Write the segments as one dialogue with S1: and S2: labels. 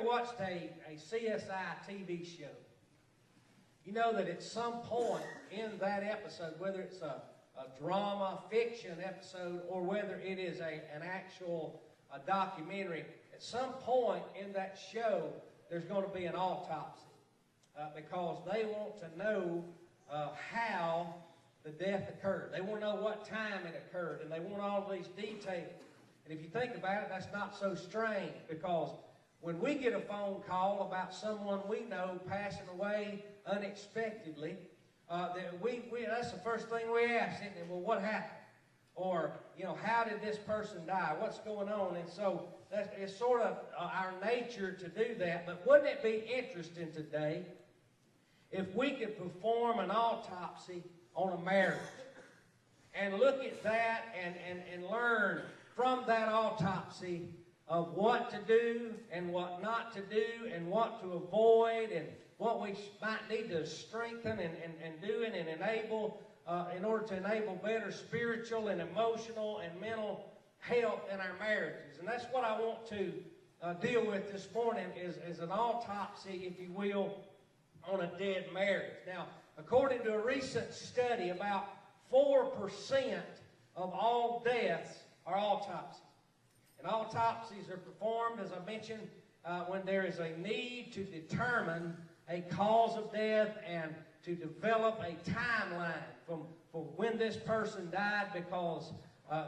S1: watched a CSI TV show? You know that at some point in that episode, whether it's a drama, fiction episode, or whether it is an actual documentary, at some point in that show, there's going to be an autopsy because they want to know how the death occurred. They want to know what time it occurred, and they want all these details. And if you think about it, that's not so strange, because when we get a phone call about someone we know passing away unexpectedly, that's the first thing we ask, isn't it? Well, what happened? Or, how did this person die? What's going on? And so it's sort of our nature to do that. But wouldn't it be interesting today if we could perform an autopsy on a marriage and look at that and learn from that autopsy of what to do and what not to do and what to avoid and what we might need to strengthen and do and enable in order to enable better spiritual and emotional and mental health in our marriages. And that's what I want to deal with this morning is an autopsy, if you will, on a dead marriage. Now, according to a recent study, about 4% of all deaths are autopsies. And autopsies are performed, as I mentioned, when there is a need to determine a cause of death and to develop a timeline for when this person died, because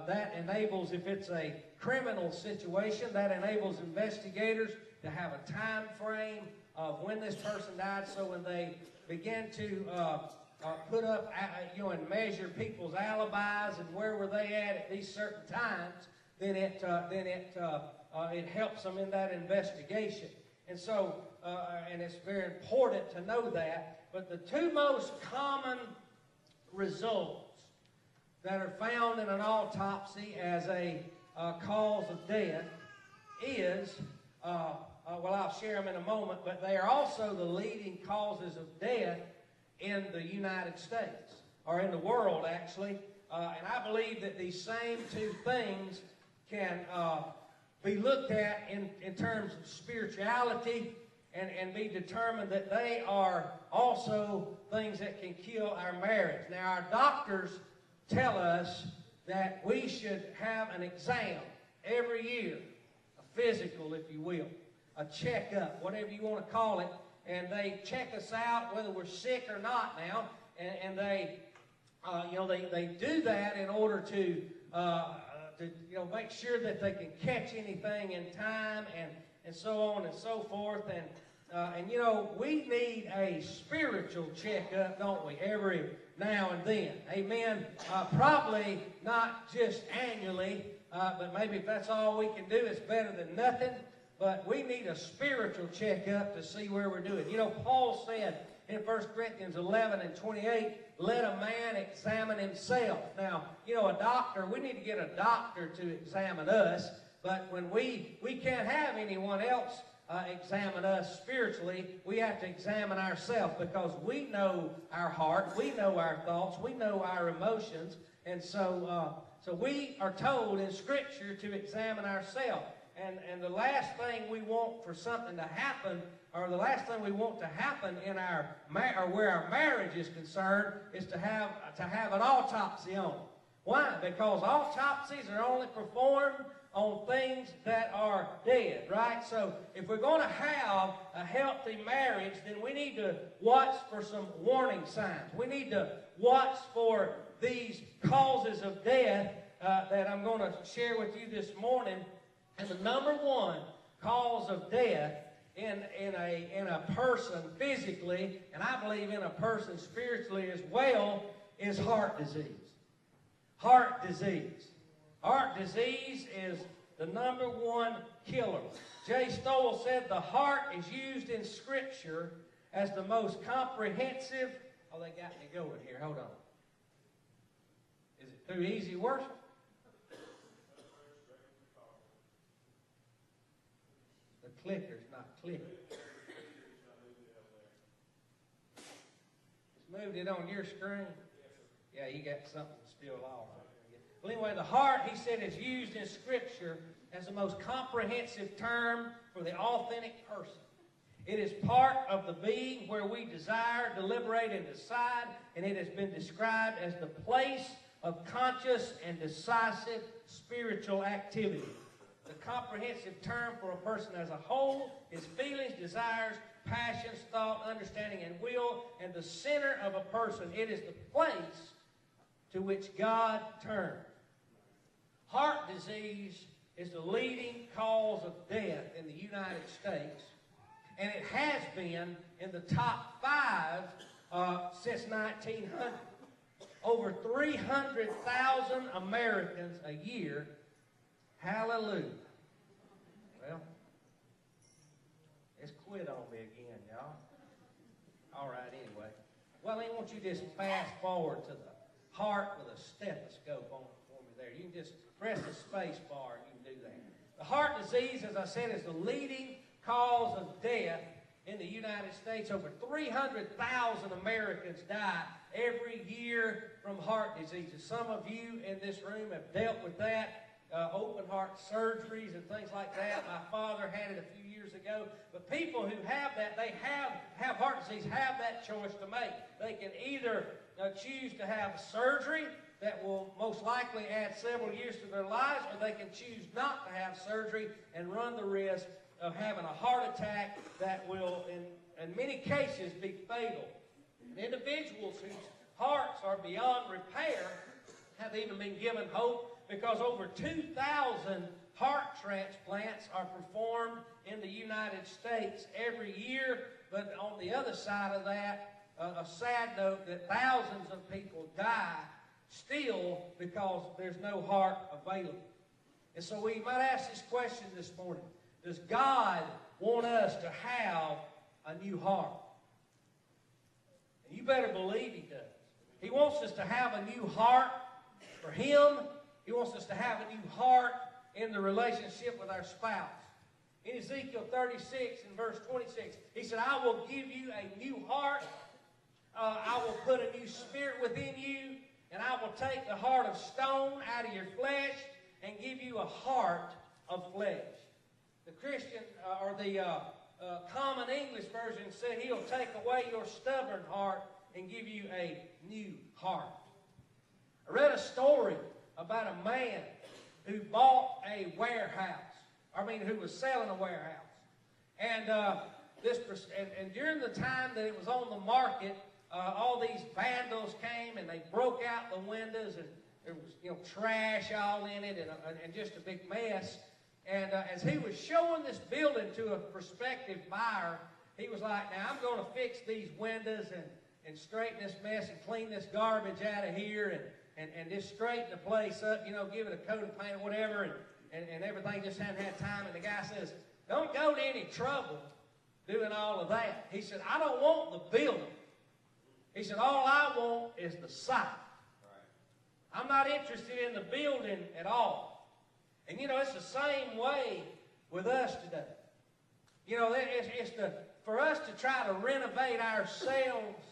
S1: that enables, if it's a criminal situation, that enables investigators to have a time frame of when this person died, so when they begin to put up, and measure people's alibis and where were they at these certain times, then it helps them in that investigation. And so, and it's very important to know that. But the two most common results that are found in an autopsy as a cause of death is, well, I'll share them in a moment, but they are also the leading causes of death in the United States, or in the world, actually. And I believe that these same two things can be looked at in terms of spirituality and be determined that they are also things that can kill our marriage. Now, our doctors tell us that we should have an exam every year, a physical, if you will, a checkup, whatever you want to call it, and they check us out whether we're sick or not now, and they do that in order to make sure that they can catch anything in time and so on and so forth. And we need a spiritual checkup, don't we, every now and then. Amen. Probably not just annually, but maybe if that's all we can do, it's better than nothing. But we need a spiritual checkup to see where we're doing. Paul said in 1 Corinthians 11 and 28, let a man examine himself. Now, a doctor, we need to get a doctor to examine us, but when we can't have anyone else examine us spiritually, we have to examine ourselves, because we know our heart, we know our thoughts, we know our emotions, and so we are told in Scripture to examine ourselves. And the last thing we want for something to happen, or the last thing we want to happen in our or where our marriage is concerned, is to have an autopsy on it. Why? Because autopsies are only performed on things that are dead, right? So if we're going to have a healthy marriage, then we need to watch for some warning signs. We need to watch for these causes of death that I'm going to share with you this morning. And the number one cause of death in a person physically, and I believe in a person spiritually as well, is heart disease. Heart disease. Heart disease is the number one killer. J. Stowell said the heart is used in Scripture as the most comprehensive. Oh, they got me going here. Hold on. Is it through easy worship? Clicker's not clicking. Just moved it on your screen. Yeah, you got something still off. Well, anyway, the heart, he said, is used in Scripture as the most comprehensive term for the authentic person. It is part of the being where we desire, deliberate, and decide, and it has been described as the place of conscious and decisive spiritual activity. The comprehensive term for a person as a whole is feelings, desires, passions, thought, understanding, and will, and the center of a person. It is the place to which God turns. Heart disease is the leading cause of death in the United States, and it has been in the top 5 since 1900. Over 300,000 Americans a year. Hallelujah. Well, it's quit on me again, y'all. All right, anyway. Well, I want you to just fast forward to the heart with a stethoscope on it for me there. You can just press the space bar and you can do that. The heart disease, as I said, is the leading cause of death in the United States. Over 300,000 Americans die every year from heart diseases. Some of you in this room have dealt with that, open heart surgeries and things like that. My father had it a few years ago. But people who have that, they have heart disease, have that choice to make. They can either choose to have surgery that will most likely add several years to their lives, or they can choose not to have surgery and run the risk of having a heart attack that will, in many cases, be fatal. And individuals whose hearts are beyond repair have even been given hope, because over 2,000 heart transplants are performed in the United States every year. But on the other side of that, a sad note that thousands of people die still because there's no heart available. And so we might ask this question this morning: does God want us to have a new heart? And you better believe He does. He wants us to have a new heart for Him. He wants us to have a new heart in the relationship with our spouse. In Ezekiel 36 and verse 26, He said, I will give you a new heart. I will put a new spirit within you, and I will take the heart of stone out of your flesh and give you a heart of flesh. The Christian, or the Common English Version said He'll take away your stubborn heart and give you a new heart. I read a story about a man who bought a warehouse. Who was selling a warehouse. And and during the time that it was on the market, all these vandals came and they broke out the windows, and there was trash all in it and just a big mess. And as he was showing this building to a prospective buyer, he was like, now I'm going to fix these windows and straighten this mess and clean this garbage out of here and just straighten the place up, give it a coat of paint or whatever, and everything. Just hadn't had time. And the guy says, don't go to any trouble doing all of that. He said, I don't want the building. He said, all I want is the site. I'm not interested in the building at all. And it's the same way with us today. For us to try to renovate ourselves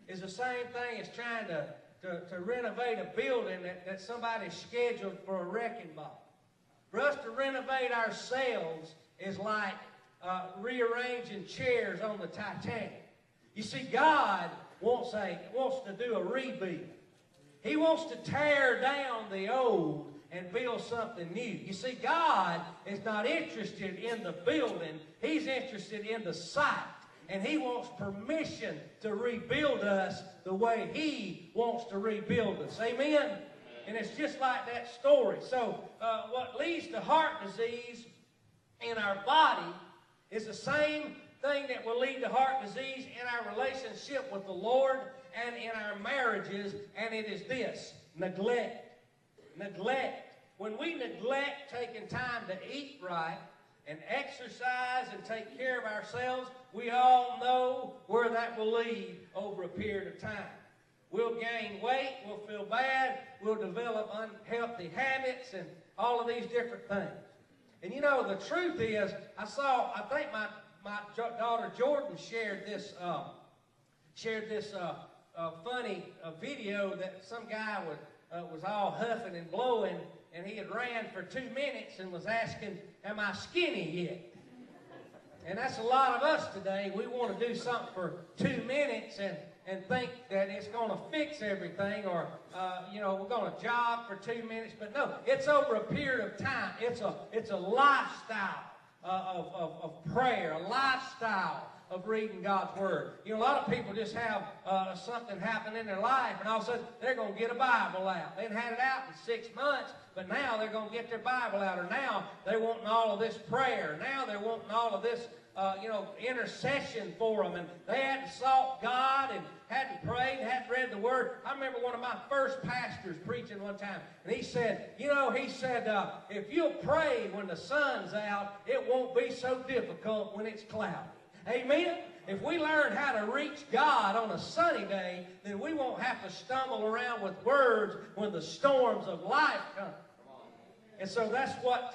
S1: is the same thing as trying to renovate a building that somebody's scheduled for a wrecking ball. For us to renovate ourselves is like rearranging chairs on the Titanic. You see, God wants to do a rebuild. He wants to tear down the old and build something new. You see, God is not interested in the building. He's interested in the site. And He wants permission to rebuild us the way He wants to rebuild us. Amen? And it's just like that story. So what leads to heart disease in our body is the same thing that will lead to heart disease in our relationship with the Lord and in our marriages, and it is this: neglect. Neglect. When we neglect taking time to eat right and exercise and take care of ourselves, we all know where that will lead over a period of time. We'll gain weight, we'll feel bad, we'll develop unhealthy habits and all of these different things. And the truth is, I think my daughter Jordan shared this funny video that some guy was all huffing and blowing, and he had ran for 2 minutes and was asking, am I skinny yet? And that's a lot of us today. We want to do something for 2 minutes and think that it's going to fix everything, or, we're going to jog for 2 minutes. But no, it's over a period of time. It's a lifestyle of prayer, a lifestyle of reading God's Word. A lot of people just have something happen in their life, and all of a sudden they're going to get a Bible out. They hadn't had it out in 6 months, but now they're going to get their Bible out, or now they're wanting all of this prayer. Now they're wanting all of this intercession for them, and they hadn't sought God and hadn't prayed, hadn't read the Word. I remember one of my first pastors preaching one time, and he said, if you'll pray when the sun's out, it won't be so difficult when it's cloudy. Amen? If we learn how to reach God on a sunny day, then we won't have to stumble around with words when the storms of life come. And so that's what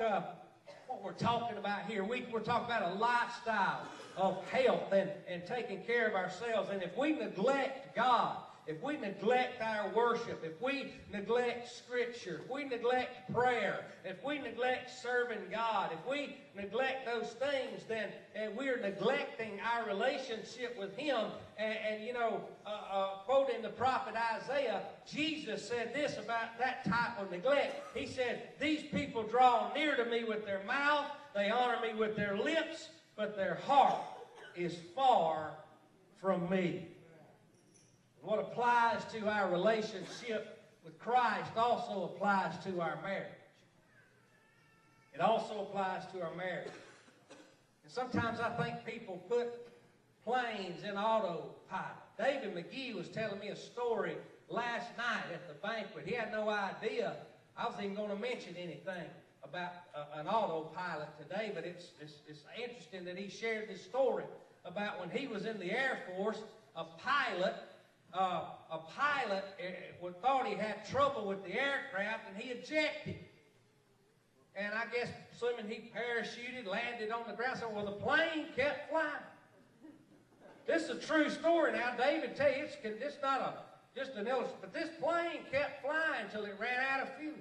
S1: we're talking about here. We're talking about a lifestyle of health and taking care of ourselves. And if we neglect God, if we neglect our worship, if we neglect Scripture, if we neglect prayer, if we neglect serving God, if we neglect those things, then we are neglecting our relationship with Him. Quoting the prophet Isaiah, Jesus said this about that type of neglect. He said, these people draw near to me with their mouth, they honor me with their lips, but their heart is far from me. What applies to our relationship with Christ also applies to our marriage. It also applies to our marriage. And sometimes I think people put planes in autopilot. David McGee was telling me a story last night at the banquet. He had no idea I was even going to mention anything about an autopilot today, but it's interesting that he shared this story about when he was in the Air Force, a pilot thought he had trouble with the aircraft, and he ejected. And I guess, assuming he parachuted, landed on the ground, so the plane kept flying. This is a true story now. David tell you, it's not just an illustration, but this plane kept flying until it ran out of fuel.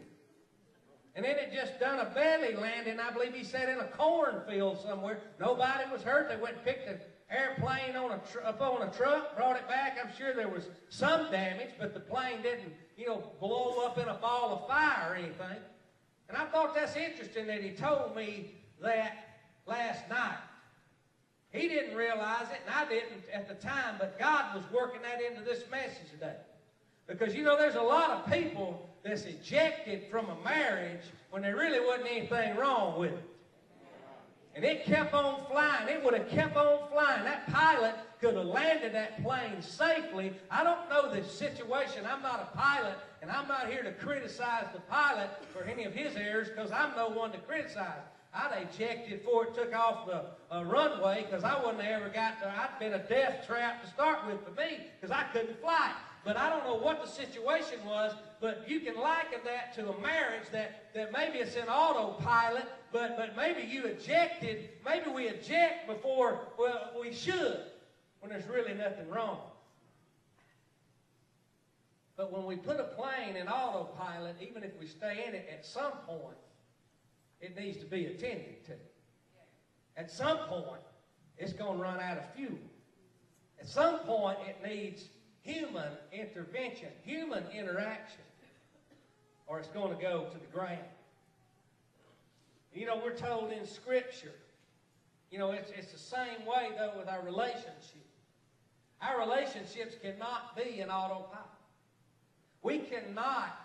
S1: And then it just done a belly landing, I believe he said, in a cornfield somewhere. Nobody was hurt. They went and picked the airplane up on a truck, brought it back. I'm sure there was some damage, but the plane didn't, blow up in a ball of fire or anything. And I thought that's interesting that he told me that last night. He didn't realize it, and I didn't at the time, but God was working that into this message today. Because, there's a lot of people that's ejected from a marriage when there really wasn't anything wrong with it. And it kept on flying. It would have kept on flying. That pilot could have landed that plane safely. I don't know the situation. I'm not a pilot, and I'm not here to criticize the pilot for any of his errors, because I'm no one to criticize. I'd ejected before it took off the runway, because I wouldn't have ever got there. I'd been a death trap to start with for me, because I couldn't fly. But I don't know what the situation was, but you can liken that to a marriage that maybe it's in autopilot, but maybe you ejected, maybe we eject before, we should, when there's really nothing wrong. But when we put a plane in autopilot, even if we stay in it, at some point, it needs to be attended to. At some point, it's going to run out of fuel. At some point, it needs human intervention, human interaction, or it's going to go to the ground. We're told in Scripture, it's the same way, though, with our relationships. Our relationships cannot be an autopilot. We cannot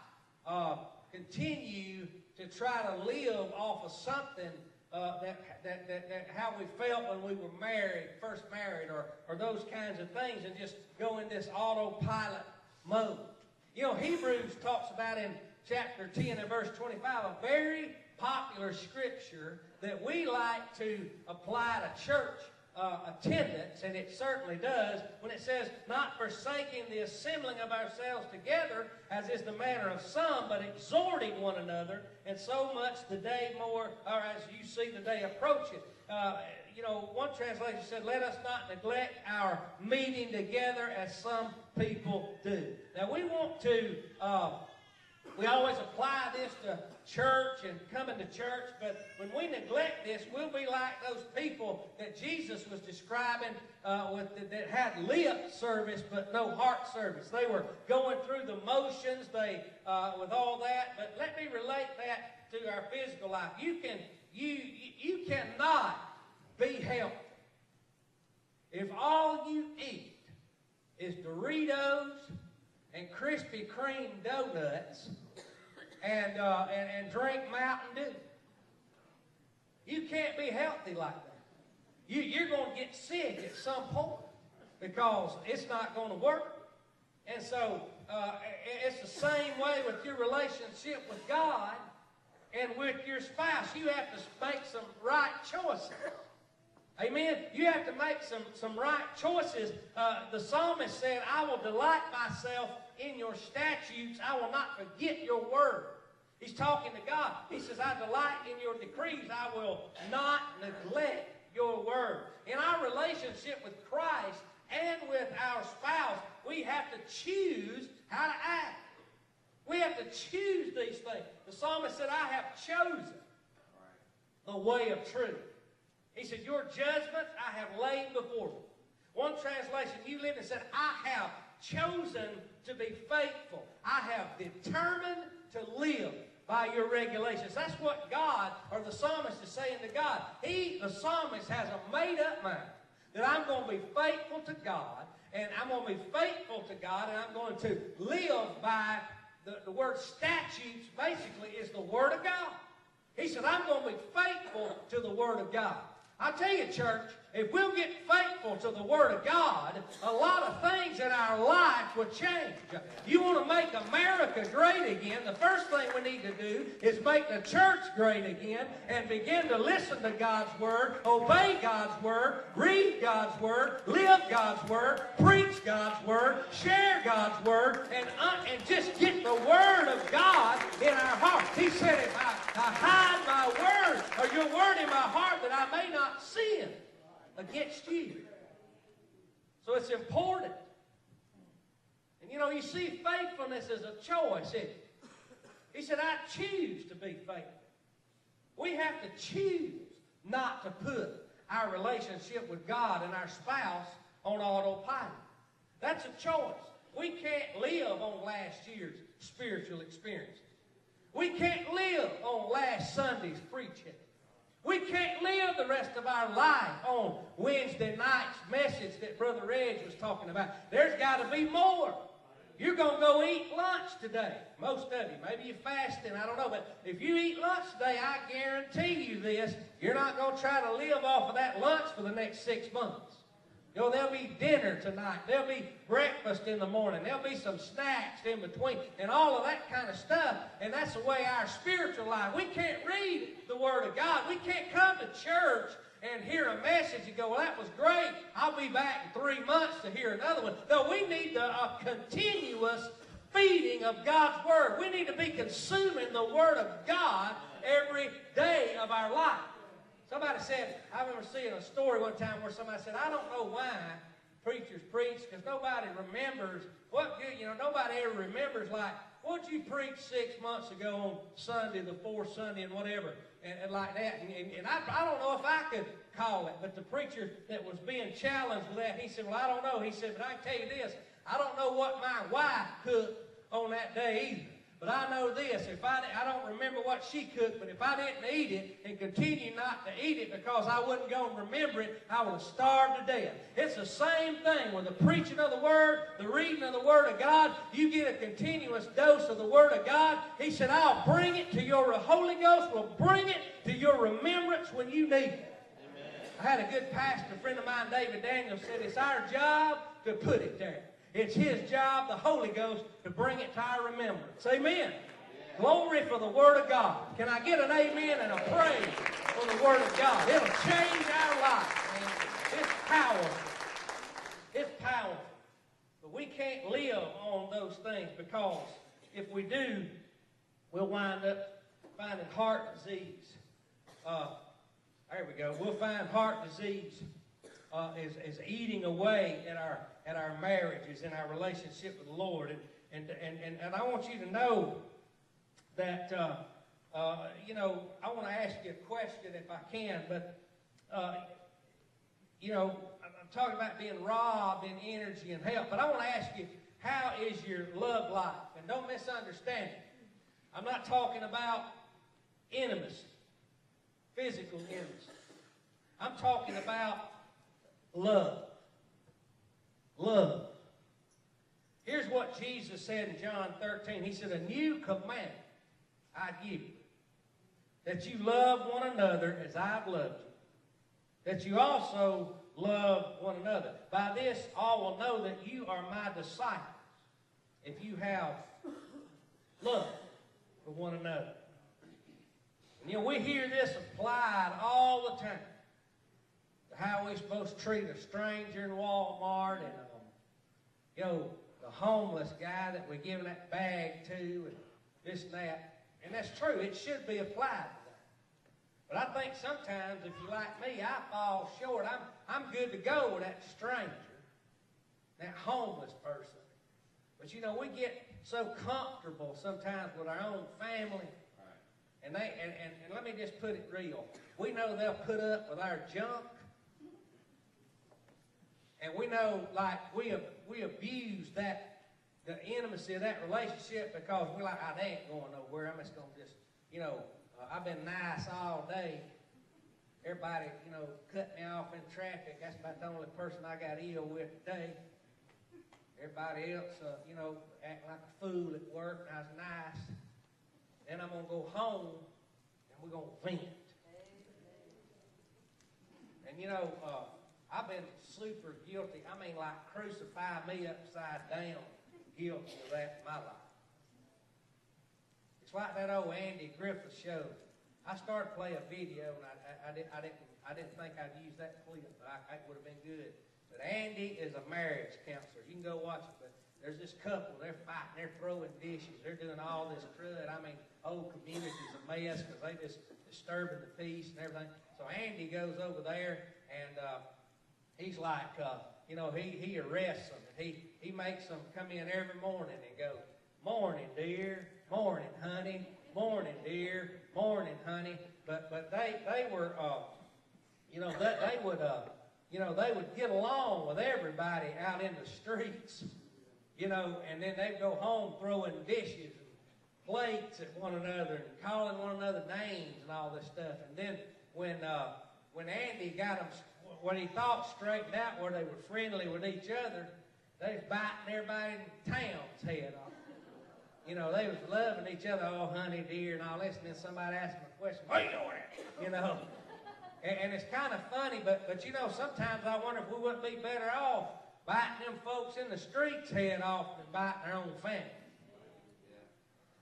S1: continue to try to live off of something that how we felt when we were first married, or those kinds of things, and just go in this autopilot mode. Hebrews talks about in chapter 10 and verse 25, a very popular scripture that we like to apply to church attendance, and it certainly does, when it says, not forsaking the assembling of ourselves together, as is the manner of some, but exhorting one another, and so much the day more, or as you see the day approaching. One translation said, let us not neglect our meeting together as some people do. Now, we want to We always apply this to church and coming to church, but when we neglect this, we'll be like those people that Jesus was describing that had lip service but no heart service. They were going through the motions with all that, but let me relate that to our physical life. You cannot be healthy if all you eat is Doritos and Krispy Kreme donuts and drink Mountain Dew. You can't be healthy like that. You're going to get sick at some point because it's not going to work. And so it's the same way with your relationship with God and with your spouse. You have to make some right choices. Amen? You have to make some right choices. The psalmist said, I will delight myself in your statutes. I will not forget your word. He's talking to God. He says, I delight in your decrees. I will not neglect your word. In our relationship with Christ and with our spouse, we have to choose how to act. We have to choose these things. The psalmist said, I have chosen the way of truth. He said, your judgment I have laid before me. One translation, New Living, said, I have chosen to be faithful. I have determined to live by your regulations. That's what God, or the psalmist, is saying to God. The psalmist, has a made-up mind that I'm going to be faithful to God, and I'm going to be faithful to God, and I'm going to live by the word statutes, basically, is the Word of God. He said, I'm going to be faithful to the Word of God. I tell you, church, if we'll get faithful to the Word of God, a lot of things in our life will change. You want to make America great again, the first thing we need to do is make the church great again and begin to listen to God's Word, obey God's Word, read God's Word, live God's Word, preach God's Word, share God's Word, and just get the Word of God in our heart. He said, if I hide my Word, or your Word in my heart, that I may not sin against you. So it's important. And you see, faithfulness is a choice, isn't it? He said, I choose to be faithful. We have to choose not to put our relationship with God and our spouse on autopilot. That's a choice. We can't live on last year's spiritual experiences. We can't live on last Sunday's preaching. We can't live the rest of our life on Wednesday night's message that Brother Edge was talking about. There's got to be more. You're going to go eat lunch today. Most of you. Maybe you're fasting. I don't know. But if you eat lunch today, I guarantee you this, you're not going to try to live off of that lunch for the next 6 months. There'll be dinner tonight. There'll be breakfast in the morning. There'll be some snacks in between and all of that kind of stuff. And that's the way our spiritual life. We can't read the Word of God. We can't come to church and hear a message and go, well, that was great. I'll be back in 3 months to hear another one. No, we need a continuous feeding of God's Word. We need to be consuming the Word of God every day of our life. Somebody said, I remember seeing a story one time where somebody said, I don't know why preachers preach, because nobody remembers what good, nobody ever remembers, like, what'd you preach 6 months ago on Sunday, the fourth Sunday, and whatever, and like that. And I don't know if I could call it, but the preacher that was being challenged with that, he said, well, I don't know. He said, but I can tell you this, I don't know what my wife cooked on that day either. But I know this, if I don't remember what she cooked, but if I didn't eat it and continue not to eat it because I wasn't going to remember it, I would have starved to death. It's the same thing with the preaching of the Word, the reading of the Word of God. You get a continuous dose of the Word of God. He said, I'll bring it to your, Holy Ghost will bring it to your remembrance when you need it. Amen. I had a good pastor, a friend of mine, David Daniels, said it's our job to put it there. It's His job, the Holy Ghost, to bring it to our remembrance. Amen. Yeah. Glory for the Word of God. Can I get an amen and a praise for the Word of God? It'll change our life, man. It's powerful. It's powerful. But we can't live on those things, because if we do, we'll wind up finding heart disease. There we go. We'll find heart disease is eating away at our marriages and our relationship with the Lord. And I want you to know that, you know, I want to ask you a question if I can, but, you know, I'm talking about being robbed in energy and health, but I want to ask you, how is your love life? And don't misunderstand it. I'm not talking about intimacy, physical intimacy. I'm talking about love. Love. Here's what Jesus said in John 13. He said, a new commandment I give you, that you love one another as I've loved you, that you also love one another. By this all will know that you are my disciples, if you have love for one another. And, you know, we hear this applied all the time. How we're supposed to treat a stranger in Walmart, and you know, the homeless guy that we're giving that bag to, and this and that. And that's true. It should be applied to that. But I think sometimes, if you're like me, I fall short. I'm good to go with that stranger, that homeless person. But you know, we get so comfortable sometimes with our own family. And let me just put it real. We know they'll put up with our junk. And we know, like, we abuse the intimacy of that relationship because we're like, oh, they ain't going nowhere. I'm just going to just, you know, I've been nice all day. Everybody, you know, cut me off in traffic. That's about the only person I got ill with today. Everybody else, you know, acting like a fool at work, and I was nice. Then I'm going to go home, and we're going to vent. And, you know, I've been super guilty. I mean, like, crucify me upside down, guilty of that in my life. It's like that old Andy Griffin show. I started playing a video, and I didn't think I'd use that clip, but it would have been good. But Andy is a marriage counselor. You can go watch it, but there's this couple. They're fighting. They're throwing dishes. They're doing all this crud. I mean, whole community's a mess because they just disturbing the peace and everything. So Andy goes over there, and he's like, you know, he arrests them. And he makes them come in every morning and go, morning, dear, morning, honey, morning, dear, morning, honey. But they were, you know, they would, you know, they would get along with everybody out in the streets, you know, and then they'd go home throwing dishes and plates at one another and calling one another names and all this stuff. And then when Andy got them, what he thought straightened out where they were friendly with each other, they was biting everybody in town's head off. You know, they was loving each other, oh, honey, dear, and all this, and then somebody asked them a question, what are you doing? You know, and it's kind of funny, but you know, sometimes I wonder if we wouldn't be better off biting them folks in the streets head off than biting their own family.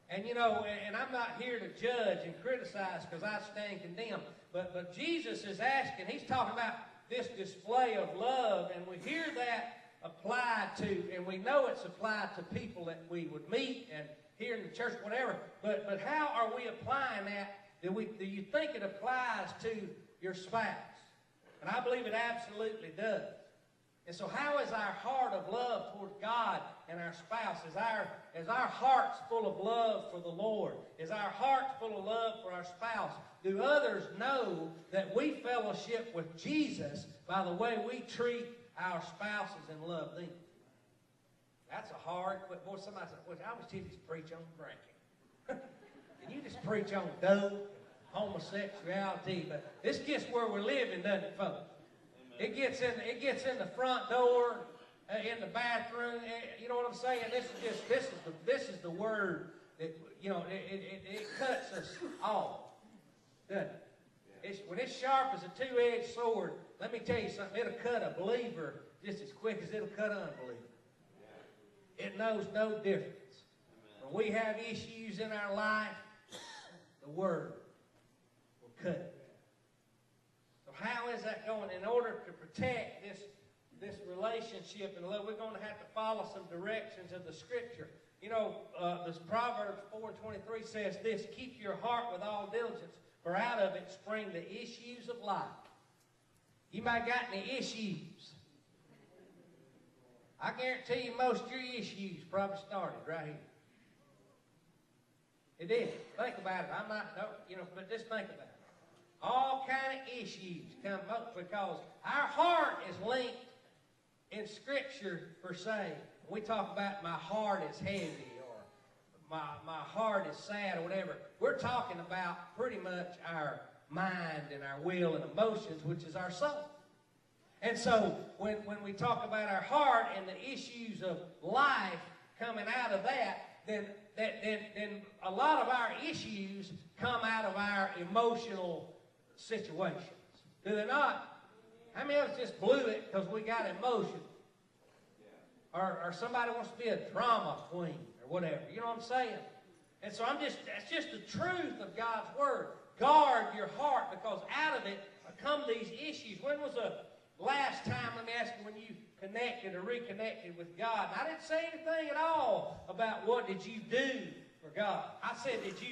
S1: And you know, and I'm not here to judge and criticize because I stand condemned, but Jesus is asking, he's talking about this display of love, and we hear that applied to, and we know it's applied to people that we would meet and here in the church, whatever, but how are we applying that? Do you think it applies to your spouse? And I believe it absolutely does. And so how is our heart of love toward God and our spouse? Is our hearts full of love for the Lord? Is our hearts full of love for our spouse? Do others know that we fellowship with Jesus by the way we treat our spouses and love them? That's a hard, boy, somebody said, well, I was just preach on drinking. Can you just preach on dope, homosexuality? But this gets where we're living, doesn't it, folks? It gets in the front door, in the bathroom. You know what I'm saying? This is the word that, you know, it cuts us off, doesn't it? When it's sharp as a two-edged sword, let me tell you something. It'll cut a believer just as quick as it'll cut an unbeliever. It knows no difference. When we have issues in our life, the word will cut it. How is that going? In order to protect this relationship and love, we're going to have to follow some directions of the Scripture. You know, this Proverbs 4:23 says this, keep your heart with all diligence, for out of it spring the issues of life. You might got any issues. I guarantee you most of your issues probably started right here. It did. Think about it. I'm not, but just think about it. All kind of issues come up because our heart is linked in Scripture per se. We talk about my heart is heavy or my heart is sad or whatever. We're talking about pretty much our mind and our will and emotions, which is our soul. And so when we talk about our heart and the issues of life coming out of that, then a lot of our issues come out of our emotional situations. Do they not? How many of us just blew it because we got emotion? Or somebody wants to be a drama queen or whatever. You know what I'm saying? And so that's just the truth of God's Word. Guard your heart because out of it come these issues. When was the last time, let me ask you, when you connected or reconnected with God? And I didn't say anything at all about what did you do for God. I said, have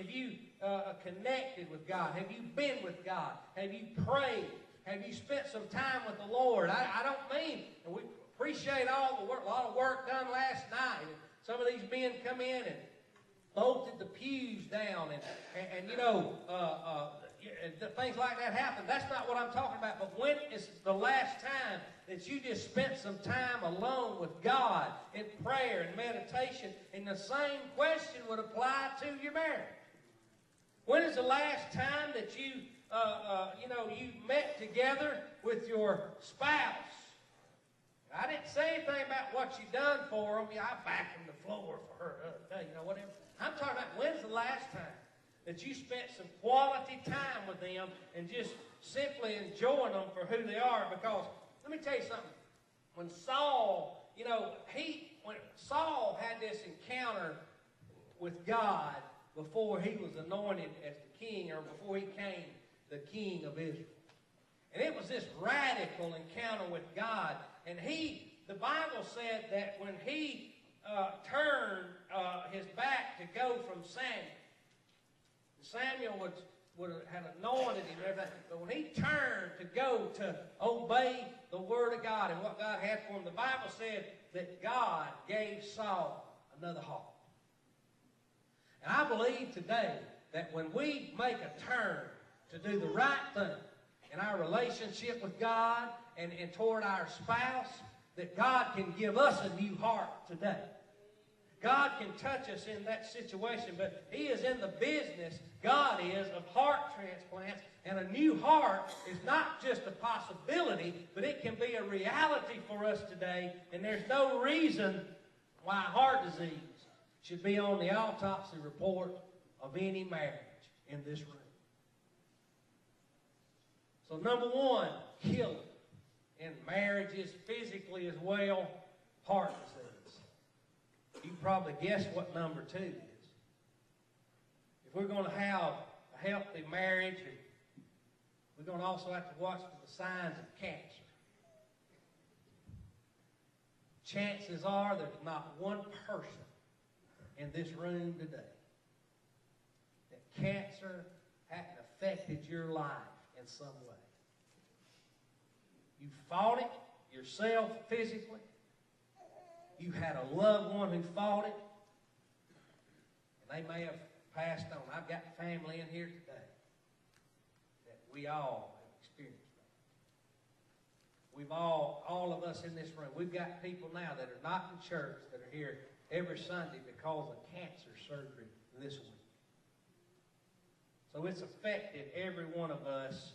S1: you connected with God? Have you been with God? Have you prayed? Have you spent some time with the Lord? I don't mean, and we appreciate all the work, a lot of work done last night. And some of these men come in and bolted the pews down and things like that happen. That's not what I'm talking about. But when is the last time that you just spent some time alone with God in prayer and meditation? And the same question would apply to your marriage. When is the last time that you met together with your spouse? I didn't say anything about what you done for them. I vacuumed the floor for her the other day, whatever. I'm talking about when's the last time that you spent some quality time with them and just simply enjoying them for who they are. Because, let me tell you something. When Saul, when Saul had this encounter with God before he was anointed as the king or before he became the king of Israel. And it was this radical encounter with God. And the Bible said that when he turned his back to go from Samuel would have anointed him and everything. But when he turned to go to obey the Word of God and what God had for him, the Bible said that God gave Saul another heart. And I believe today that when we make a turn to do the right thing in our relationship with God and toward our spouse, that God can give us a new heart today. God can touch us in that situation, but He is in the business, God is, of heart transplants, and a new heart is not just a possibility, but it can be a reality for us today, and there's no reason why heart disease should be on the autopsy report of any marriage in this room. So number one, killer in marriages, physically as well, heart disease. You probably guessed what number two is. If we're going to have a healthy marriage, we're going to also have to watch for the signs of cancer. Chances are there's not one person in this room today that cancer hadn't affected your life in some way. You fought it yourself physically. You had a loved one who fought it. And they may have passed on. I've got family in here today that we all have experienced that. We've all of us in this room, we've got people now that are not in church that are here every Sunday because of cancer surgery this week. So it's affected every one of us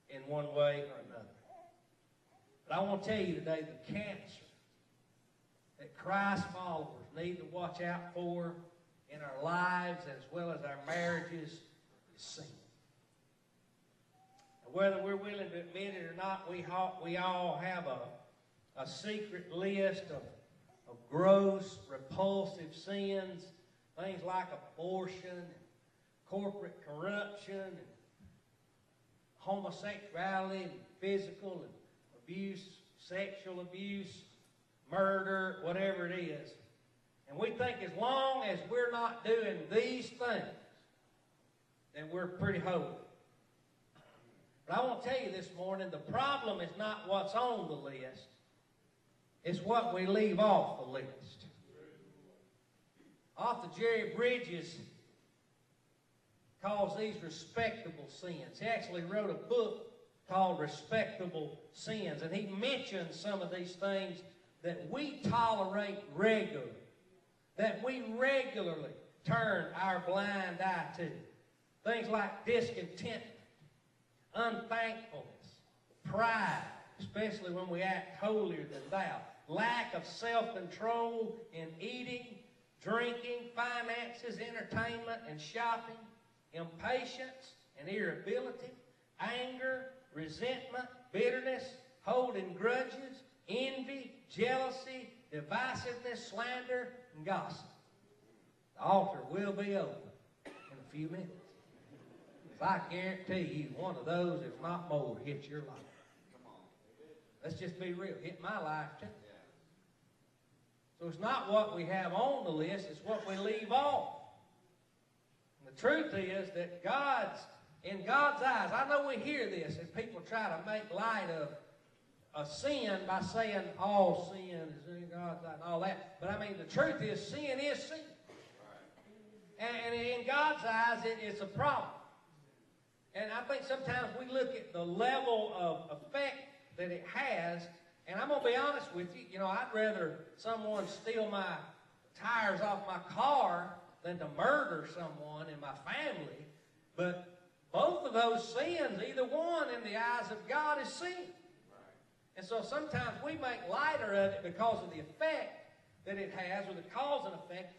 S1: in one way or another. But I want to tell you today the cancer that Christ followers need to watch out for in our lives as well as our marriages is sin. And whether we're willing to admit it or not, we all have a secret list of gross, repulsive sins, things like abortion, corporate corruption, and homosexuality, and physical and abuse, sexual abuse, murder, whatever it is. And we think as long as we're not doing these things, then we're pretty holy. But I want to tell you this morning, the problem is not what's on the list. It's what we leave off the list. Author Jerry Bridges calls these respectable sins. He actually wrote a book called Respectable Sins, and he mentions some of these things that we tolerate regularly, that we regularly turn our blind eye to. Things like discontentment, unthankfulness, pride, especially when we act holier than thou, lack of self-control in eating, drinking, finances, entertainment, and shopping, impatience and irritability, anger, resentment, bitterness, holding grudges, envy, jealousy, divisiveness, slander, and gossip. The altar will be open in a few minutes. I guarantee you one of those, if not more, hits your life. Let's just be real. Hit my life too. So it's not what we have on the list, it's what we leave off. And the truth is that in God's eyes, I know we hear this and people try to make light of a sin by saying all sin is in God's eyes and all that. But I mean, the truth is sin is sin. And in God's eyes, it's a problem. And I think sometimes we look at the level of effect that it has, and I'm going to be honest with you, I'd rather someone steal my tires off my car than to murder someone in my family. But both of those sins, either one in the eyes of God is sin. And so sometimes we make lighter of it because of the effect that it has, or the cause and effect.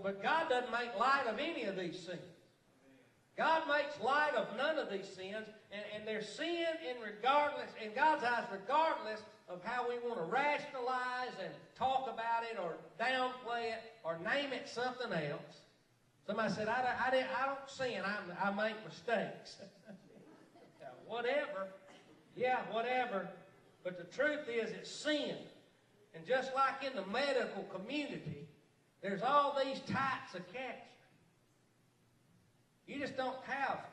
S1: But God doesn't make light of any of these sins. God makes light of none of these sins, and they're sin in God's eyes, regardless of how we want to rationalize and talk about it or downplay it or name it something else. Somebody said, I don't sin, I make mistakes. Whatever. Yeah, whatever. But the truth is it's sin. And just like in the medical community, there's all these types of cancer. You just don't have,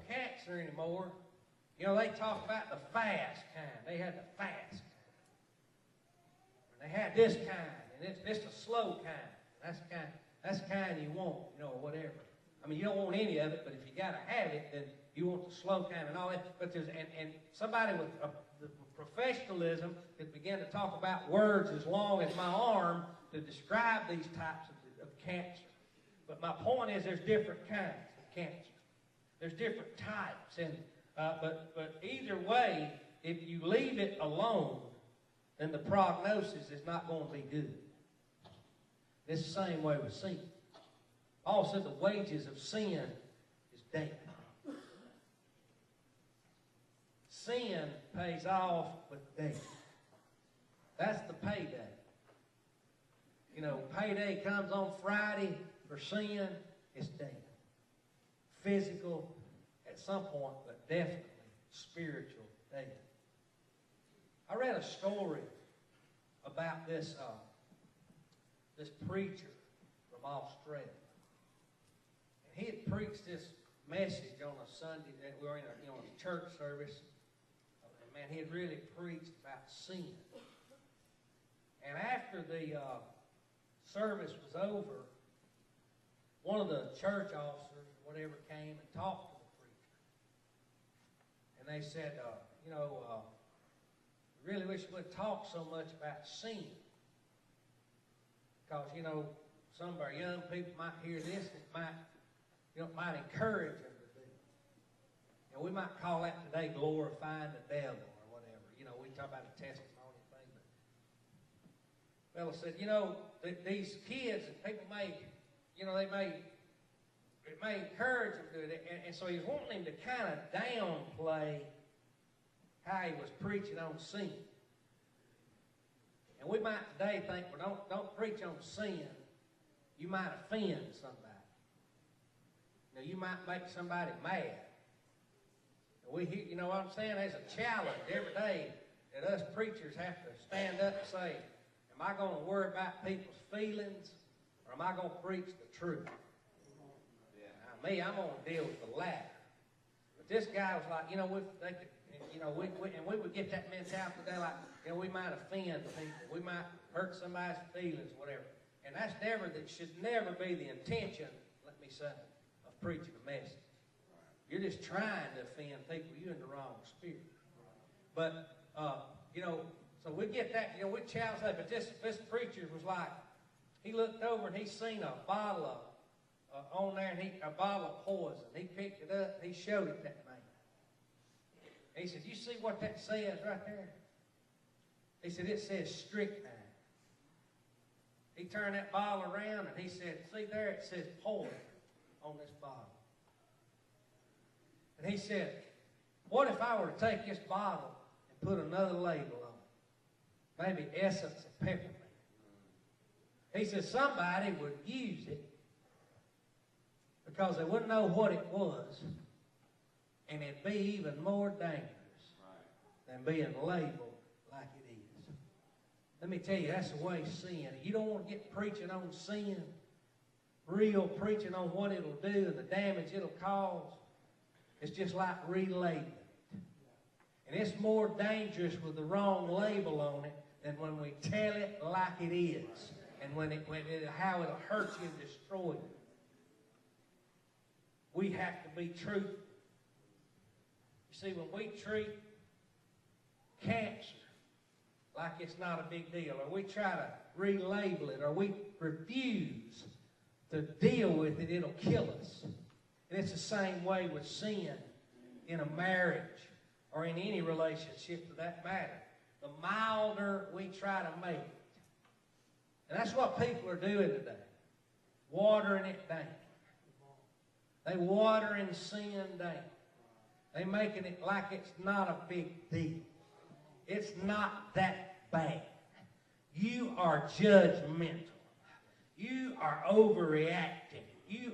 S1: cancer anymore. They talk about the fast kind. They had the fast kind. And they had this kind, and it's the slow kind. That's the kind you want, or whatever. I mean, you don't want any of it, but if you got to have it, then you want the slow kind and all that. But and somebody with the professionalism could begin to talk about words as long as my arm to describe these types of cancer. But my point is there's different kinds of cancer. There's different types. But either way, if you leave it alone, then the prognosis is not going to be good. It's the same way with sin. Paul said the wages of sin is death. Sin pays off with death. That's the payday. Payday comes on Friday for sin, it's death. Physical at some point, but definitely spiritual death. I read a story about this preacher from Australia. And he had preached this message on a Sunday that we were in a church service. And man, he had really preached about sin. And after the service was over, one of the church officers, whatever, came and talked to the preacher. And they said, we really wish we wouldn't talk so much about sin. Because, some of our young people might hear this and it might encourage them to do it. We might call that today glorifying the devil or whatever. We talk about a testimony thing. But fellow said, these kids and people it may encourage them to do it. And so he's wanting him to kind of downplay how he was preaching on sin. And we might today think, well, don't preach on sin. You might offend somebody. You might make somebody mad. We hear, you know what I'm saying? There's a challenge every day that us preachers have to stand up and say, am I going to worry about people's feelings, or am I going to preach the truth? Now, me, I'm going to deal with the latter. But this guy was like, we would get that mentality today, like, we might offend people, we might hurt somebody's feelings, whatever. And that should never be the intention, let me say, of preaching a message. You're just trying to offend people. You're in the wrong spirit. But, so we get that, we challenge that. But this preacher was like, he looked over and he seen a bottle on there, and a bottle of poison. He picked it up, he showed it that man. He said, you see what that says right there? He said, it says strychnine. He turned that bottle around and he said, see there, it says poison on this bottle. And he said, what if I were to take this bottle and put another label on it? Maybe essence of peppermint. He said, somebody would use it because they wouldn't know what it was, and it'd be even more dangerous than being labeled like it is. Let me tell you, that's the way sin. You don't want to get preaching on sin, real preaching on what it'll do and the damage it'll cause. It's just like relabeling it. And it's more dangerous with the wrong label on it than when we tell it like it is, and how it'll hurt you and destroy you. We have to be truthful. You see, when we treat cancer like it's not a big deal, or we try to relabel it, or we refuse to deal with it, it'll kill us. And it's the same way with sin in a marriage or in any relationship for that matter. The milder we try to make it. And that's what people are doing today. Watering it down. They watering sin down. They making it like it's not a big deal. It's not that bad. You are judgmental. You are overreacting.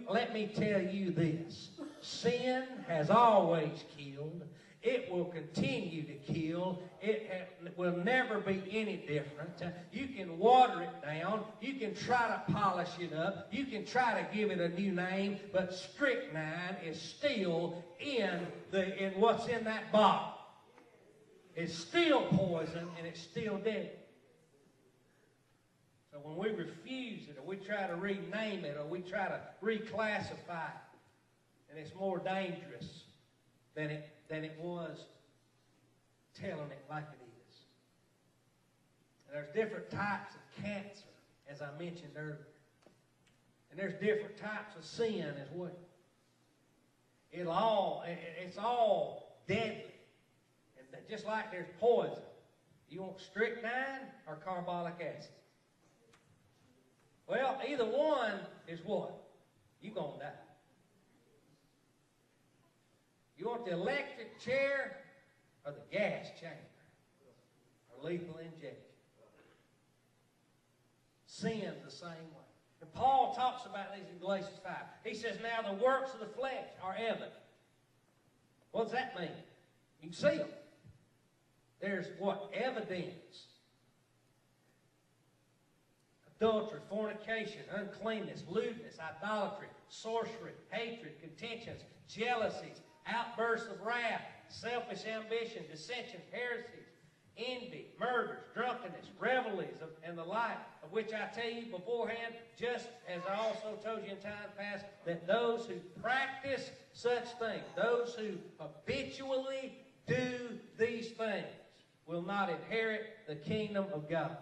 S1: Let me tell you this. Sin has always killed. It will continue to kill. It will never be any different. You can water it down. You can try to polish it up. You can try to give it a new name. But strychnine is still in what's in that bottle. It's still poison and it's still deadly. So when we refuse it, or we try to rename it, or we try to reclassify it, and it's more dangerous than it was telling it like it is. And there's different types of cancer, as I mentioned earlier. And there's different types of sin as well. It's all deadly. And just like there's poison. You want strychnine or carbolic acid? Well, either one is what? You're going to die. You want the electric chair or the gas chamber or lethal injection? Sin's the same way. And Paul talks about these in Galatians 5. He says, now the works of the flesh are evident. What does that mean? You can see them. There's what? Evidence. Adultery, fornication, uncleanness, lewdness, idolatry, sorcery, hatred, contentions, jealousies, outbursts of wrath, selfish ambition, dissension, heresies, envy, murders, drunkenness, revelries, and the like, of which I tell you beforehand, just as I also told you in time past, that those who practice such things, those who habitually do these things, will not inherit the kingdom of God.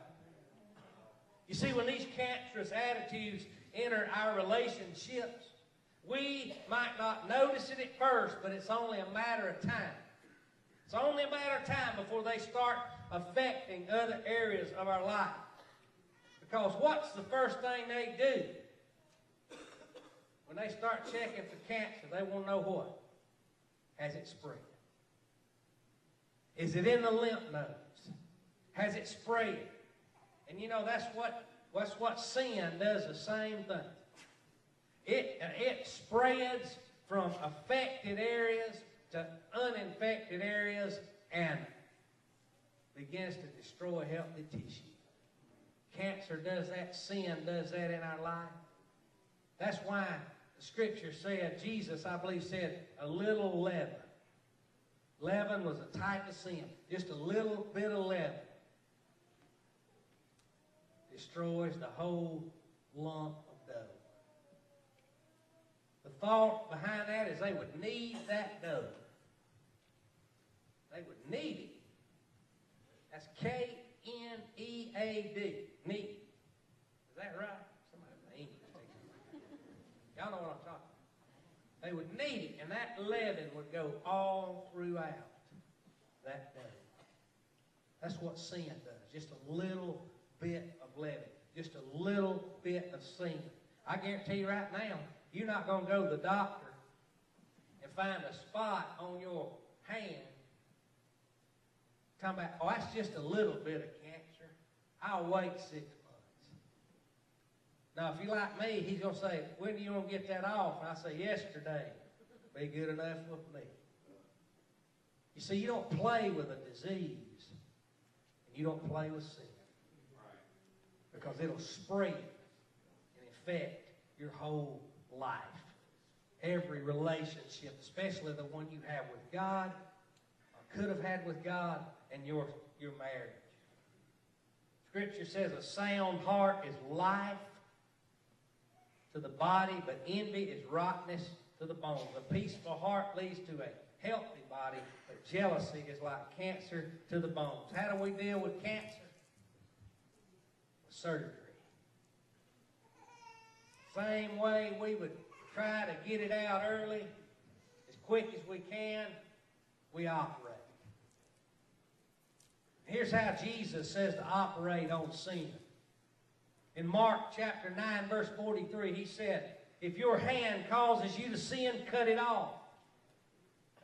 S1: You see, when these cancerous attitudes enter our relationships, we might not notice it at first, but it's only a matter of time. It's only a matter of time before they start affecting other areas of our life. Because what's the first thing they do? When they start checking for cancer, they want to know what? Has it spread? Is it in the lymph nodes? Has it spread? And you know, that's what sin does, the same thing. It spreads from affected areas to uninfected areas and begins to destroy healthy tissue. Cancer does that. Sin does that in our life. That's why the Scripture said, Jesus, I believe, said, a little leaven. Leaven was a type of sin. Just a little bit of leaven destroys the whole lump of dough. The thought behind that is they would knead that dough. They would knead it. That's K-N-E-A-D. Knead. Is that right? Somebody in the English teacher. Y'all know what I'm talking about. They would knead it, and that leaven would go all throughout that dough. That's what sin does. Just a little bit of leaven. Just a little bit of sin. I guarantee you right now, you're not going to go to the doctor and find a spot on your hand talking about, oh, that's just a little bit of cancer. I'll wait 6 months. Now, if you're like me, he's going to say, when are you going to get that off? And I say, yesterday. Be good enough with me. You see, you don't play with a disease. And you don't play with sin. Because it'll spread and affect your whole life. Every relationship, especially the one you have with God, or could have had with God, and your marriage. Scripture says a sound heart is life to the body, but envy is rottenness to the bones. A peaceful heart leads to a healthy body, but jealousy is like cancer to the bones. How do we deal with cancer? Surgery. Same way we would try to get it out early, as quick as we can, we operate. Here's how Jesus says to operate on sin. In Mark chapter 9, verse 43, he said, if your hand causes you to sin, cut it off.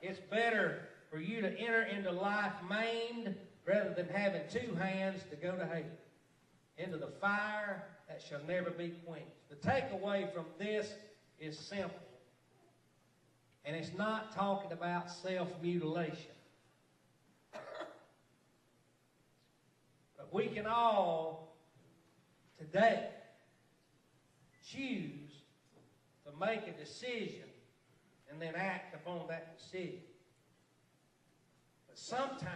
S1: It's better for you to enter into life maimed rather than having 2 hands to go to hell, into the fire that shall never be quenched. The takeaway from this is simple. And it's not talking about self-mutilation. But we can all, today, choose to make a decision and then act upon that decision. But sometimes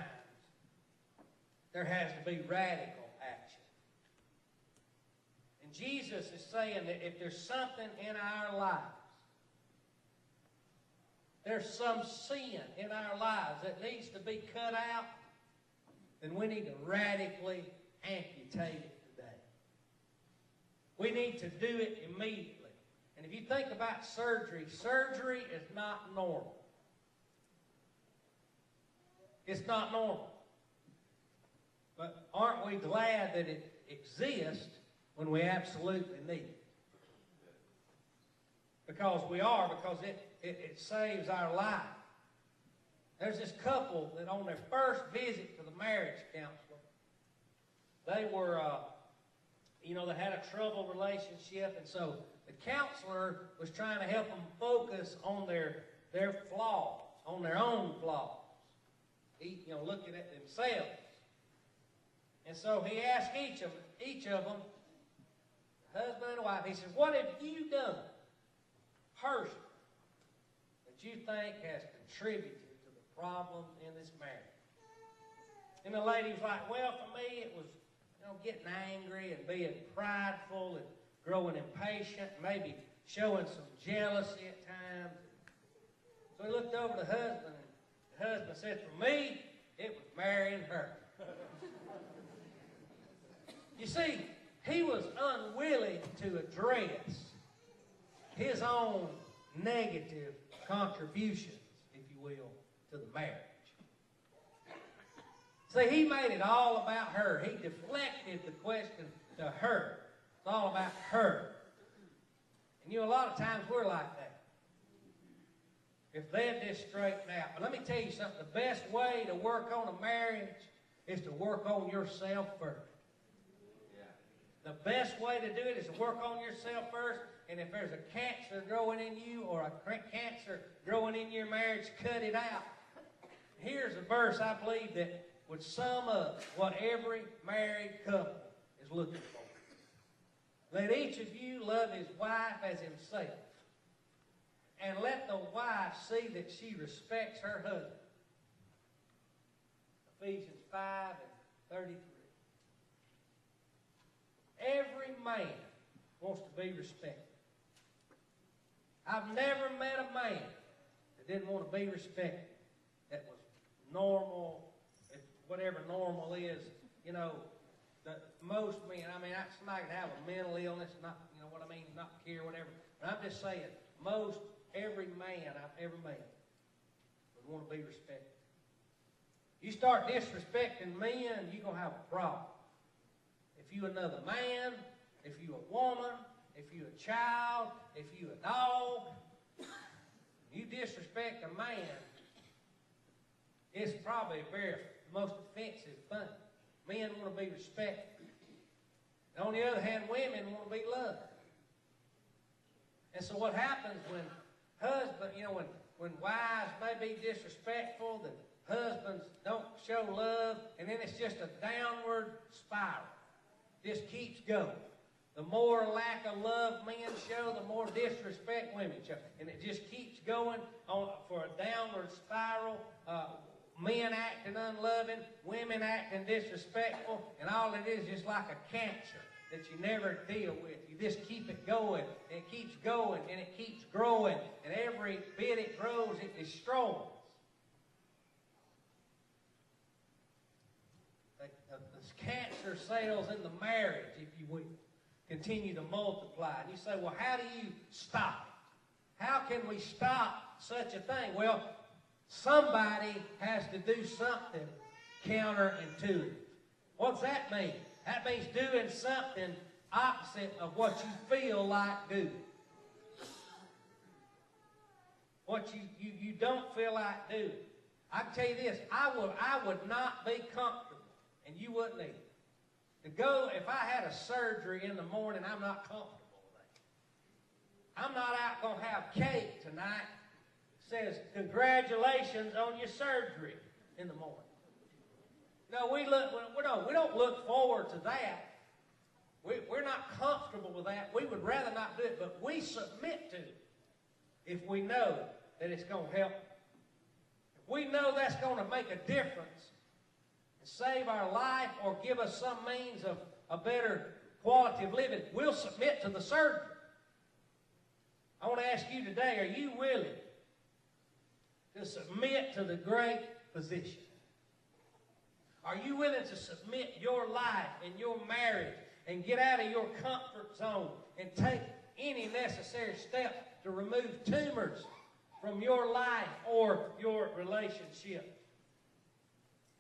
S1: there has to be radical action. And Jesus is saying that if there's something in our lives, there's some sin in our lives that needs to be cut out, then we need to radically amputate it today. We need to do it immediately. And if you think about surgery, surgery is not normal. It's not normal. But aren't we glad that it exists when we absolutely need it? Because we are, because it saves our life. There's this couple that on their first visit to the marriage counselor, they were, they had a troubled relationship, and so the counselor was trying to help them focus on their flaws, on their own flaws, looking at themselves. And so he asked each of them, husband and wife, he said, what have you done personally that you think has contributed to the problems in this marriage? And the lady was like, well, for me, it was getting angry and being prideful and growing impatient, maybe showing some jealousy at times. So he looked over to the husband, and the husband said, for me, it was marrying her. You see, he was unwilling to address his own negative contributions, if you will, to the marriage. See, he made it all about her. He deflected the question to her. It's all about her. And a lot of times we're like that. If they'd just straighten out. But let me tell you something. The best way to work on a marriage is to work on yourself first. The best way to do it is to work on yourself first. And if there's a cancer growing in you or a cancer growing in your marriage, cut it out. Here's a verse I believe that would sum up what every married couple is looking for. Let each of you love his wife as himself. And let the wife see that she respects her husband. Ephesians 5:33. Every man wants to be respected. I've never met a man that didn't want to be respected, that was normal, whatever normal is. You know, most men, I mean, somebody can have a mental illness, not, you know what I mean, not care, whatever. But I'm just saying, every man I've ever met would want to be respected. You start disrespecting men, you're going to have a problem. If you another man, if you a woman, if you a child, if you a dog, you disrespect a man, it's probably the most offensive thing. Men want to be respected. And on the other hand, women want to be loved. And so what happens when husbands, you know, when wives may be disrespectful, then husbands don't show love, and then it's just a downward spiral. Just keeps going. The more lack of love men show, the more disrespect women show. And it just keeps going on for a downward spiral. Men acting unloving, women acting disrespectful, and all it is just like a cancer that you never deal with. You just keep it going, and it keeps going, and it keeps growing, and every bit it grows, it destroys. The cancer cells in the marriage, if you will, continue to multiply. And you say, well, how do you stop it? How can we stop such a thing? Well, somebody has to do something counterintuitive. What's that mean? That means doing something opposite of what you feel like doing. What you don't feel like doing. I can tell you this, I would not be comfortable, and you wouldn't either. To go, if I had a surgery in the morning, I'm not comfortable with that. I'm not out going to have cake tonight. Says, congratulations on your surgery in the morning. No, we don't look forward to that. We're not comfortable with that. We would rather not do it, but we submit to it if we know that it's going to help. If we know that's going to make a difference and save our life or give us some means of a better quality of living, we'll submit to the surgery. I want to ask you today, are you willing to submit to the great physician? Are you willing to submit your life and your marriage and get out of your comfort zone and take any necessary steps to remove tumors from your life or your relationship?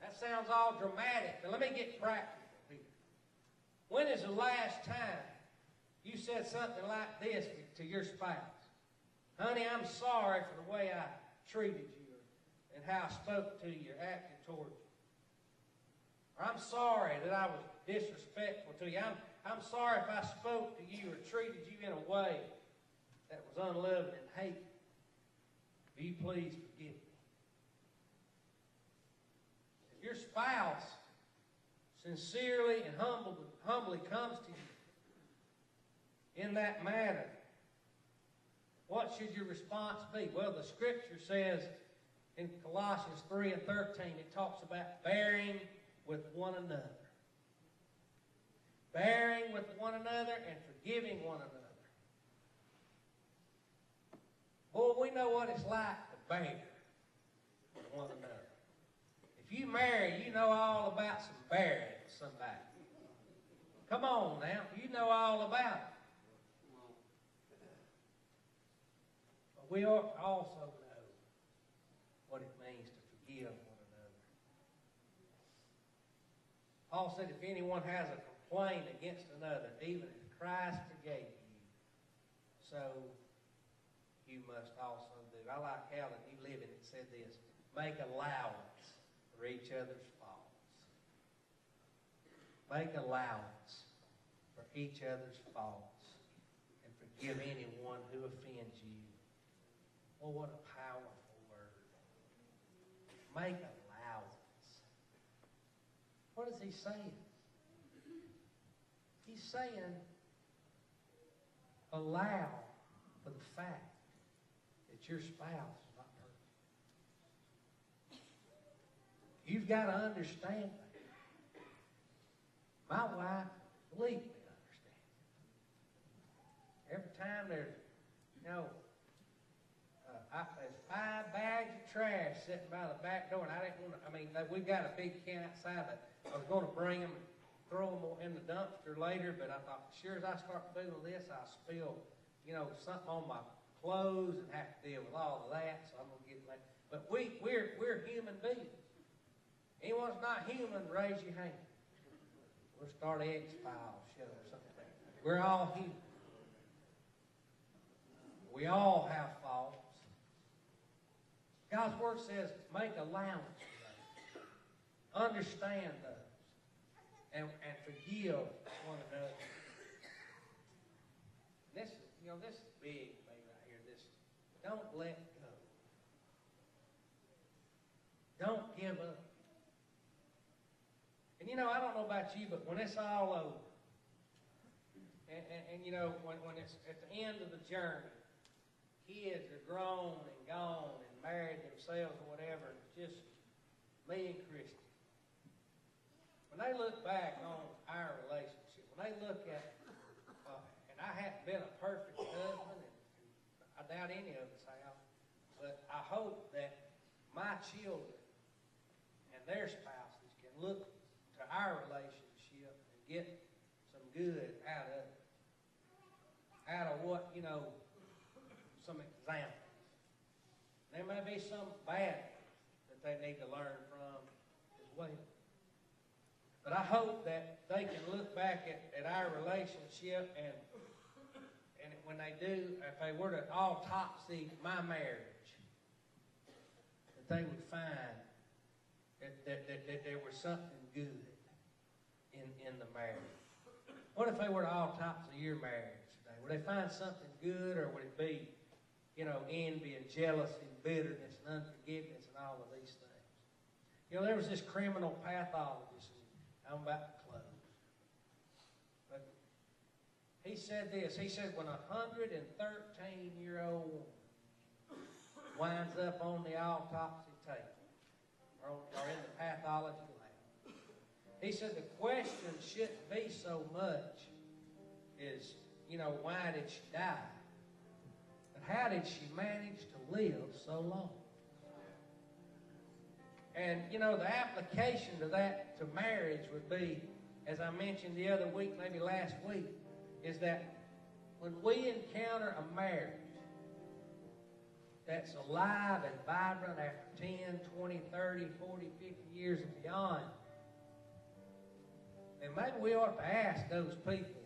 S1: That sounds all dramatic, but let me get practical here. When is the last time you said something like this to your spouse? Honey, I'm sorry for the way I treated you and how I spoke to you or acted toward you. Or I'm sorry that I was disrespectful to you. I'm sorry if I spoke to you or treated you in a way that was unloving and hateful. Will you please forgive me? If your spouse sincerely and humbly comes to you in that manner, what should your response be? Well, the Scripture says in Colossians 3 and 13, it talks about bearing with one another. Bearing with one another and forgiving one another. Boy, we know what it's like to bear with one another. If you marry, you know all about some bearing with somebody. Come on now, you know all about it. But we also know what it means to forgive one another. Paul said, if anyone has a complaint against another, even as Christ forgave you, so you must also do. I like how the New Living, it said this, make allowance for each other's faults. Make allowance for each other's faults and forgive anyone who offends you. Oh, what a powerful word. Make allowance. What is he saying? He's saying allow for the fact that your spouse is not perfect. You've got to understand that. My wife, believe me, understands. there's, there's 5 bags of trash sitting by the back door, and I didn't want to, we've got a big can outside that I was going to bring them and throw them in the dumpster later, but I thought, sure as I start doing this, I'll spill, something on my clothes and have to deal with all of that, so I'm going to get that. But we're human beings. Anyone's not human, raise your hand. We'll start an X-Files show or something like that. We're all human. We all have faults. God's Word says, make allowance for those. Understand those. And forgive one another. This is big for me right here. This, don't let go. Don't give up. And I don't know about you, but when it's all over, and when it's at the end of the journey, kids are grown and gone and married themselves or whatever, it's just me and Christy. When they look back on our relationship, when they look at, and I haven't been a perfect husband, and I doubt any of us have, but I hope that my children and their spouses can look to our relationship and get some good out of it. Out of what, some examples. There may be some bad that they need to learn from as well. But I hope that they can look back at our relationship and when they do, if they were to autopsy my marriage, that they would find that there was something good in the marriage. What if they were to autopsy your marriage today? Would they find something good, or would it be, envy and jealousy and bitterness and unforgiveness and all of these things? There was this criminal pathologist, and I'm about to close. But he said this. He said when a 113-year-old woman winds up on the autopsy table or in the pathology lab, he said the question shouldn't be so much is, why did she die? But how did she manage to live so long? And, the application to that, to marriage would be, as I mentioned the other week, maybe last week, is that when we encounter a marriage that's alive and vibrant after 10, 20, 30, 40, 50 years and beyond, then maybe we ought to ask those people,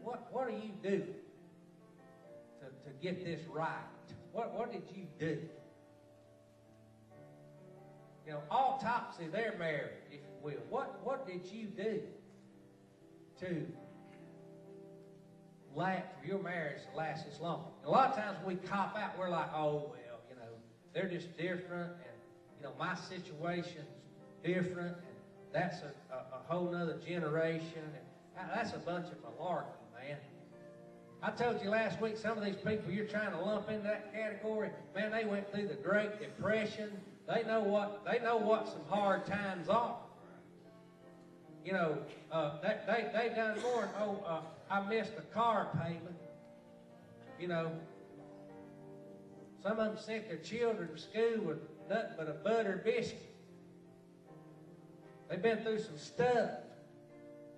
S1: what do you do to get this right? What did you do? Autopsy their marriage, if you will. What did you do to for your marriage to last this long? And a lot of times we cop out, we're like, oh, well, they're just different, and, my situation's different, and that's a whole nother generation, and that's a bunch of malarkey, man. I told you last week, some of these people you're trying to lump into that category, man, they went through the Great Depression. They know what some hard times are. They done more than, I missed a car payment. Some of them sent their children to school with nothing but a butter biscuit. They've been through some stuff.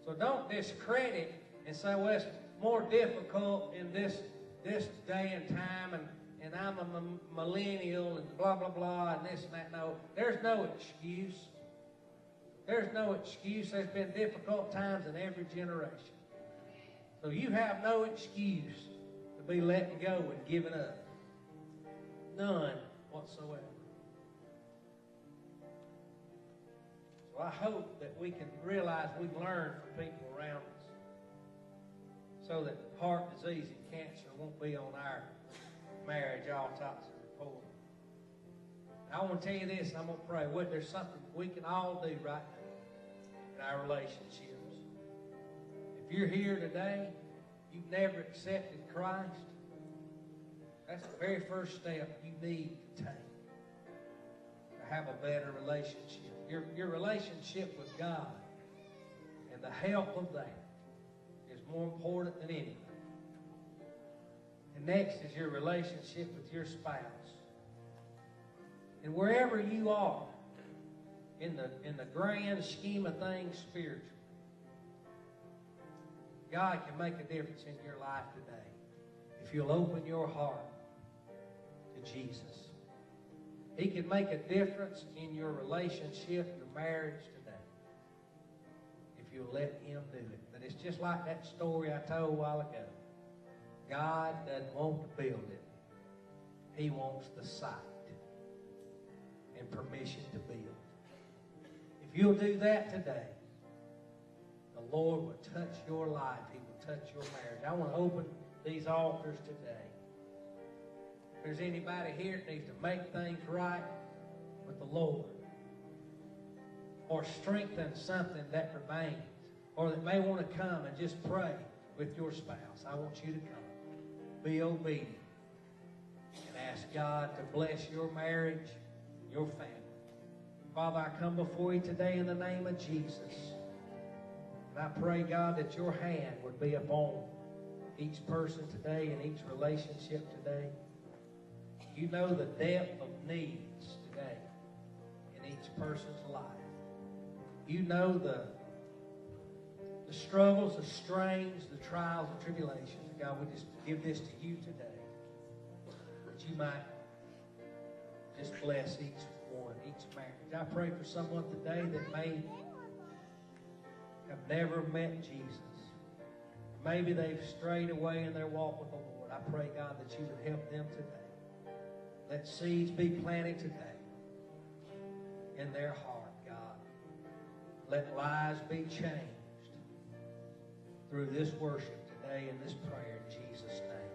S1: So don't discredit and say, well, it's more difficult in this day and time, and I'm a millennial and blah, blah, blah, and this and that. No, there's no excuse. There's no excuse. There's been difficult times in every generation. So you have no excuse to be letting go and giving up. None whatsoever. So I hope that we can realize we've learned from people around us so that heart disease and cancer won't be on our marriage autopsy report. I want to tell you this, and I'm going to pray. There's something we can all do right now in our relationships. If you're here today, you've never accepted Christ, that's the very first step you need to take to have a better relationship. Your relationship with God and the help of that is more important than anything. And next is your relationship with your spouse. And wherever you are in the grand scheme of things spiritual, God can make a difference in your life today if you'll open your heart to Jesus. He can make a difference in your relationship, your marriage today, if you'll let Him do it. But it's just like that story I told a while ago. God doesn't want to build it. He wants the site and permission to build. If you'll do that today, the Lord will touch your life. He will touch your marriage. I want to open these altars today. If there's anybody here that needs to make things right with the Lord, or strengthen something that remains, or that may want to come and just pray with your spouse, I want you to come. Be obedient and ask God to bless your marriage, your family. Father, I come before you today in the name of Jesus. And I pray, God, that your hand would be upon each person today and each relationship today. You know the depth of needs today in each person's life. You know the struggles, the strains, the trials, the tribulations. God, we just give this to you today, that you might just bless each one, each marriage. I pray for someone today that may have never met Jesus. Maybe they've strayed away in their walk with the Lord. I pray, God, that you would help them today. Let seeds be planted today in their heart, God. Let lives be changed through this worship today and this prayer in Jesus' name.